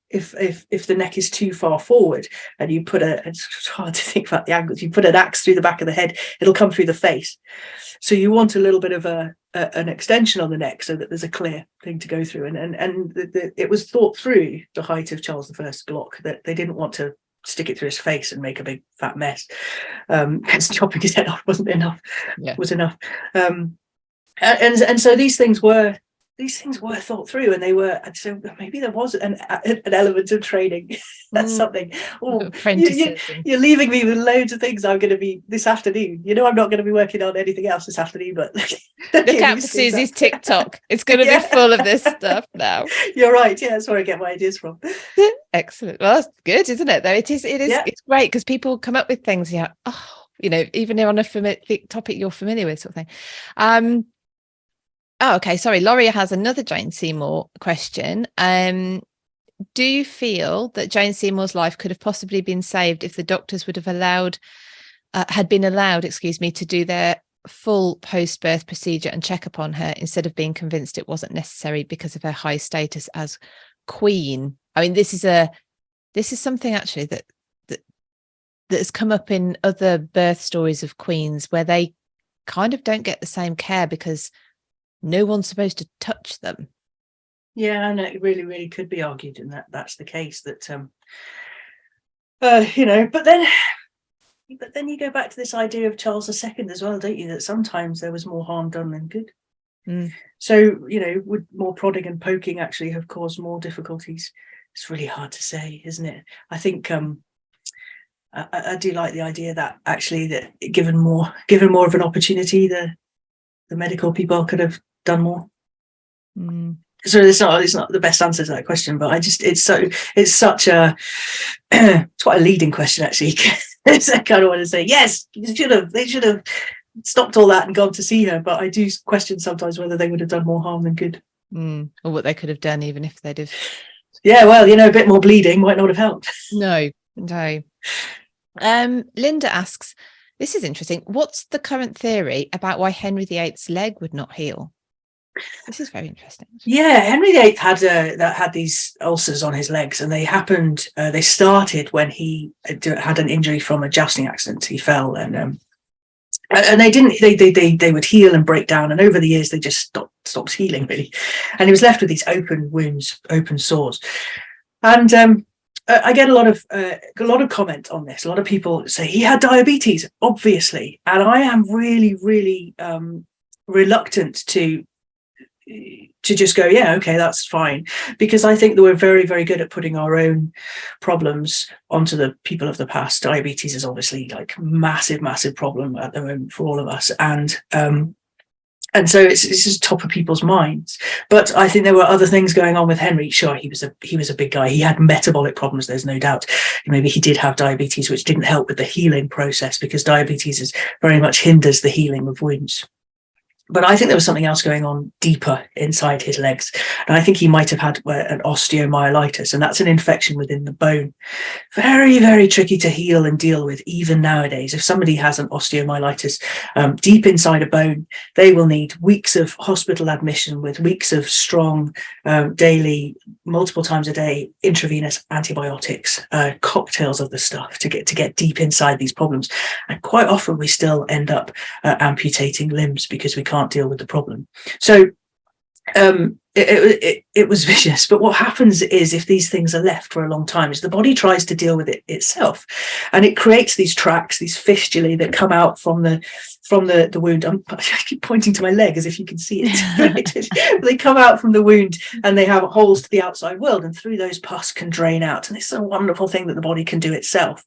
if the neck is too far forward, and you put it's hard to think about the angles, you put an axe through the back of the head, it'll come through the face. So you want a little bit of an extension on the neck so that there's a clear thing to go through, and it was thought through, the height of Charles I's block, that they didn't want to stick it through his face and make a big fat mess, because chopping his head off wasn't enough. Was enough. And so these things were thought through, and they were, so maybe there was an element of training. That's something. You're leaving me with loads of things I'm going to be this afternoon. I'm not going to be working on anything else this afternoon, but look out for Susie's TikTok. It's going to be full of this stuff now. You're right. Yeah, that's where I get my ideas from. Excellent. Well, that's good, isn't it? Though it is. It's great because people come up with things. Even on a topic you're familiar with, sort of thing. Oh, okay. Sorry. Laurie has another Jane Seymour question. Do you feel that Jane Seymour's life could have possibly been saved if the doctors would have had been allowed, to do their full post-birth procedure and check up on her instead of being convinced it wasn't necessary because of her high status as queen? I mean, this is something actually that has come up in other birth stories of queens where they kind of don't get the same care because no one's supposed to touch them. Yeah, and it really, really could be argued, and that's the case. That but then you go back to this idea of Charles II as well, don't you? That sometimes there was more harm done than good. So would more prodding and poking actually have caused more difficulties? It's really hard to say, isn't it? I think I do like the idea that actually that given more of an opportunity, the medical people could have done more. So it's not the best answer to that question, but it's such a it's quite a leading question actually. I kind of want to say yes, they should have stopped all that and gone to see her, but I do question sometimes whether they would have done more harm than good, or what they could have done even if they'd have. Yeah, well, a bit more bleeding might not have helped. No. Linda asks, this is interesting. What's the current theory about why Henry VIII's leg would not heal? This is very interesting. Yeah, Henry VIII had these ulcers on his legs, and they started when he had an injury from a jousting accident. He fell, and they would heal and break down, and over the years they just stopped healing really, and he was left with these open wounds, open sores. And I get a lot of comment on this. A lot of people say he had diabetes, obviously, and I am really, really reluctant to just go, yeah, okay, that's fine, because I think that we're very, very good at putting our own problems onto the people of the past. Diabetes is obviously like massive problem at the moment for all of us, and so it's just top of people's minds. But I think there were other things going on with Henry. Sure, he was a big guy. He had metabolic problems. There's no doubt. Maybe he did have diabetes, which didn't help with the healing process, because diabetes very much hinders the healing of wounds. But I think there was something else going on deeper inside his legs. And I think he might have had an osteomyelitis, and that's an infection within the bone. Very, very tricky to heal and deal with even nowadays. If somebody has an osteomyelitis deep inside a bone, they will need weeks of hospital admission with weeks of strong daily, multiple times a day, intravenous antibiotics, cocktails of the stuff to get deep inside these problems. And quite often we still end up amputating limbs because we can't deal with the problem. So it was vicious. But what happens is, if these things are left for a long time, is the body tries to deal with it itself, and it creates these tracts, these fistulae that come out from the wound. I keep pointing to my leg as if you can see it. They come out from the wound, and they have holes to the outside world, and through those pus can drain out. And this is a wonderful thing that the body can do itself.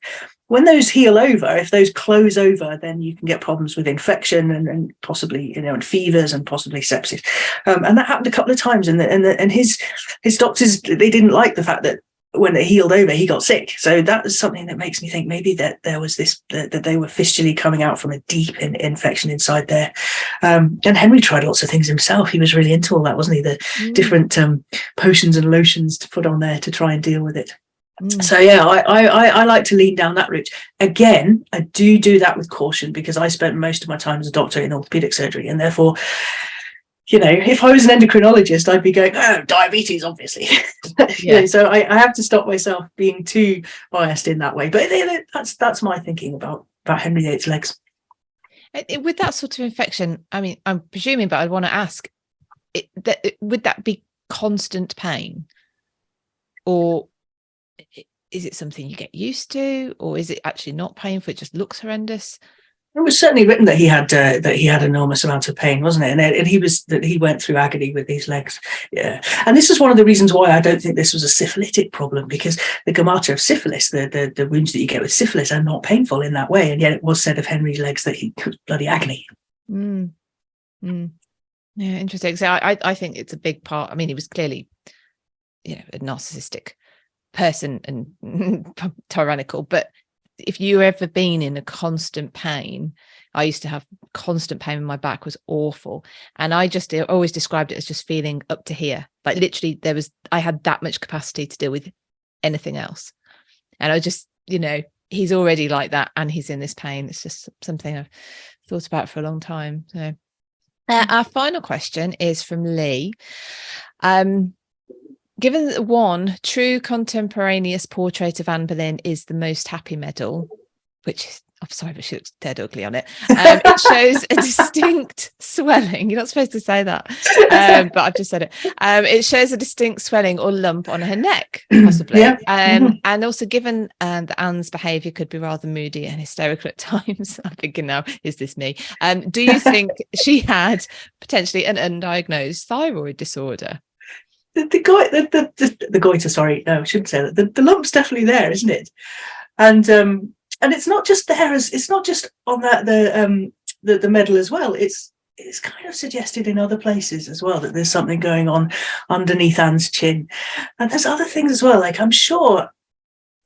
When those heal over, if those close over, then you can get problems with infection and possibly, and fevers and possibly sepsis. And that happened a couple of times. And his doctors, they didn't like the fact that when it healed over, he got sick. So that was something that makes me think maybe that there was that they were fistulae coming out from a deep infection inside there. And Henry tried lots of things himself. He was really into all that, wasn't he? The different potions and lotions to put on there to try and deal with it. So yeah, I like to lean down that route. Again, I do that with caution, because I spent most of my time as a doctor in orthopaedic surgery, and therefore, if I was an endocrinologist, I'd be going, oh, diabetes, obviously. Yeah. So I have to stop myself being too biased in that way. But that's my thinking about Henry VIII's legs. With that sort of infection, I mean, I'm presuming, but I want to ask, would that be constant pain, or is it something you get used to, or is it actually not painful? It just looks horrendous. It was certainly written that he had enormous amount of pain, wasn't it? And he went through agony with these legs. Yeah, and this is one of the reasons why I don't think this was a syphilitic problem, because the gaumata of syphilis, the wounds that you get with syphilis, are not painful in that way, and yet it was said of Henry's legs that he was bloody agony. Yeah, interesting. So I think it's a big part. I mean, he was clearly, a narcissistic person and tyrannical, but if you ever been in a constant pain, I used to have constant pain in my back, was awful, and I always described it as just feeling up to here, like literally I had that much capacity to deal with anything else, and I just, he's already like that, and he's in this pain. It's just something I've thought about for a long time. So our final question is from Lee. Given that one true contemporaneous portrait of Anne Boleyn is the Most Happy medal, which, I'm sorry, but she looks dead ugly on it. It shows a distinct swelling. You're not supposed to say that, but I've just said it. It shows a distinct swelling or lump on her neck, possibly. Yeah. And also, given that Anne's behaviour could be rather moody and hysterical at times, I'm thinking now, is this me? Do you think she had potentially an undiagnosed thyroid disorder? The goiter, sorry, no, I shouldn't say that. The lump's definitely there, isn't it? And it's not just there, it's not just on that the medal as well. It's kind of suggested in other places as well that there's something going on underneath Anne's chin, and there's other things as well. Like I'm sure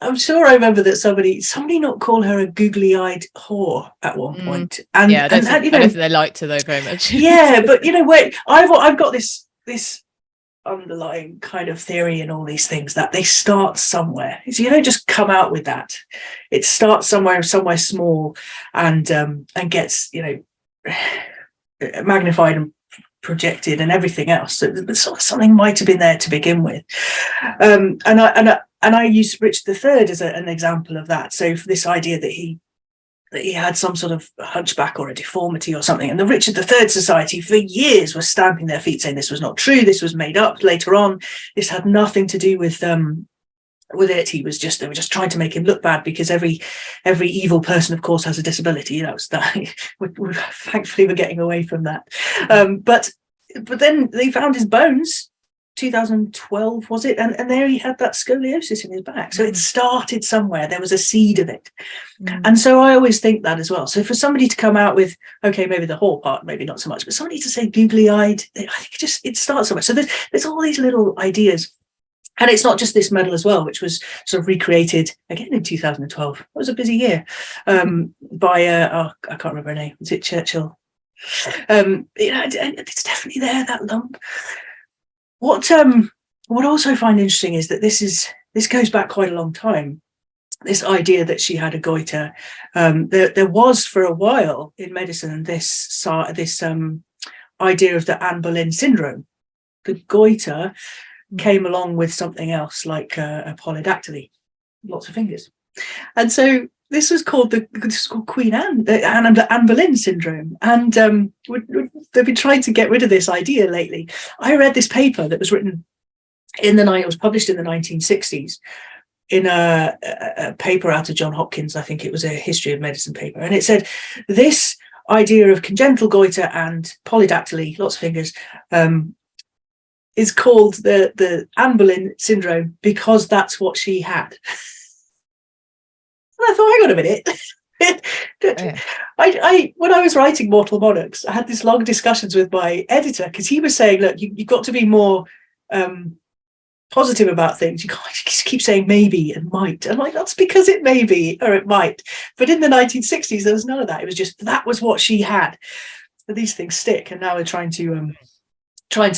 I remember that somebody not call her a googly-eyed whore at one point. And yeah, I don't think they liked her though very much. Yeah, but wait, I've got this underlying kind of theory in all these things that they start somewhere. So you don't just come out with that. It starts somewhere small and gets magnified and projected and everything else. So something might have been there to begin with. And I use Richard III as an example of that. So for this idea that he had some sort of hunchback or a deformity or something. And the Richard III Society for years was stamping their feet saying this was not true, this was made up later on, this had nothing to do with it. They were just trying to make him look bad, because every evil person, of course, has a disability. We're thankfully we're getting away from that. But then they found his bones, 2012 was it, and there he had that scoliosis in his back. So it started somewhere, there was a seed of it. And so I always think that as well. So for somebody to come out with, okay, maybe the whole part, maybe not so much, but somebody to say googly-eyed, I think it starts somewhere. So there's all these little ideas. And it's not just this medal as well, which was sort of recreated again in 2012. It was a busy year, by I can't remember her name. Was it Churchill? It's definitely there, that lump. What I also find interesting is that this goes back quite a long time. This idea that she had a goiter. There was for a while in medicine this idea of the Anne Boleyn syndrome. The goiter came along with something else like a polydactyly, lots of fingers. And so this was called Queen Anne, Anne Boleyn syndrome, and they've been trying to get rid of this idea lately. I read this paper that was written it was published in the 1960s in a paper out of Johns Hopkins. I think it was a history of medicine paper, and it said this idea of congenital goiter and polydactyly, lots of fingers, is called the Anne Boleyn syndrome because that's what she had. And I thought, hang on a minute. Yeah. I when I was writing Mortal Monarchs, I had this long discussions with my editor because he was saying, look, you've got to be more positive about things. You can't just keep saying maybe and might. I'm like, that's because it may be or it might. But in the 1960s, there was none of that. It was just that was what she had. But these things stick, and now we're trying to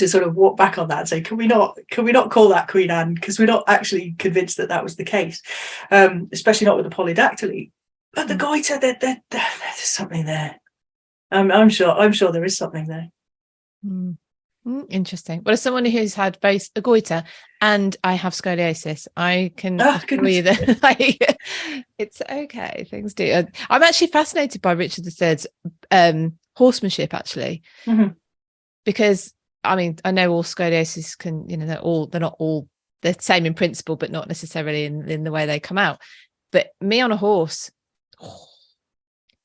sort of walk back on that and say, can we not call that Queen Anne, because we're not actually convinced that was the case, especially not with the polydactyly. But the goiter, there's something there. I'm sure there is something there. Interesting. Well, as someone who's had both a goiter and I have scoliosis, I can assure you that it's okay. Things do. I'm actually fascinated by Richard III's horsemanship, actually, because I mean, I know all scoliosis can, they're not all the same in principle, but not necessarily in the way they come out. But me on a horse,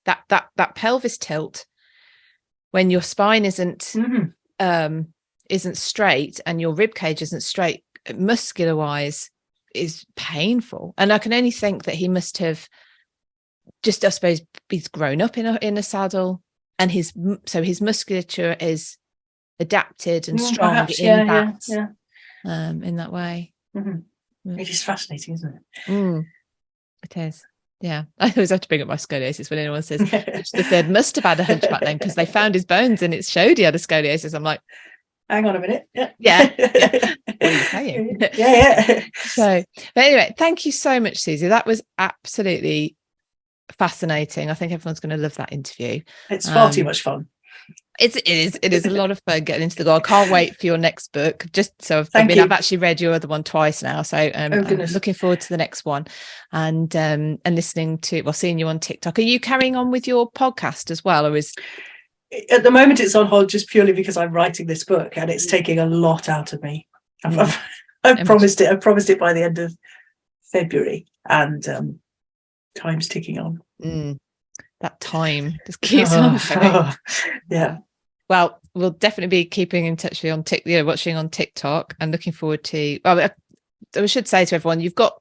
that pelvis tilt when your spine isn't straight and your rib cage isn't straight, muscular wise, is painful. And I can only think that he must have just, I suppose, he's grown up in a saddle, and his musculature is adapted and strong. Perhaps, in that way. It is fascinating, isn't it? It is. Yeah, I always have to bring up my scoliosis when anyone says Richard III must have had a hunchback then because they found his bones and it showed he had a scoliosis. I'm like, hang on a minute. Yeah. What are you saying? Yeah. So, but anyway, thank you so much, Suzie. That was absolutely fascinating. I think everyone's going to love that interview. It's far too much fun. It is a lot of fun getting into the goal. I can't wait for your next book. Just so I've actually read your other one twice now, so I'm looking forward to the next one, and listening to seeing you on TikTok. Are you carrying on with your podcast as well, or is? At the moment, it's on hold just purely because I'm writing this book and it's taking a lot out of me. I've promised it. I promised it by the end of February, and time's ticking on. That time just keeps on going. Yeah. Well, we'll definitely be keeping in touch with you on watching on TikTok, and looking forward to. Well, I should say to everyone, you've got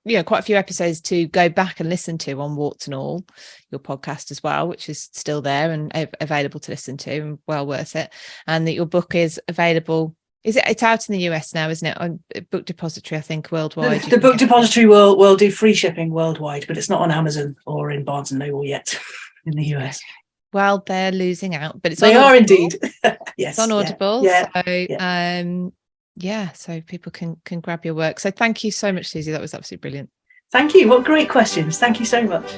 quite a few episodes to go back and listen to on Warts and All, your podcast as well, which is still there and available to listen to, and well worth it. And that your book is available. It's out in the US now, isn't it? On Book Depository, I think, worldwide. The Book Depository will do free shipping worldwide, but it's not on Amazon or in Barnes and Noble yet in the US. Well, they're losing out, but they are indeed. Yes, it's on Audible. Yeah. So people can grab your work. So thank you so much, Suzie. That was absolutely brilliant. Thank you. What great questions. Thank you so much.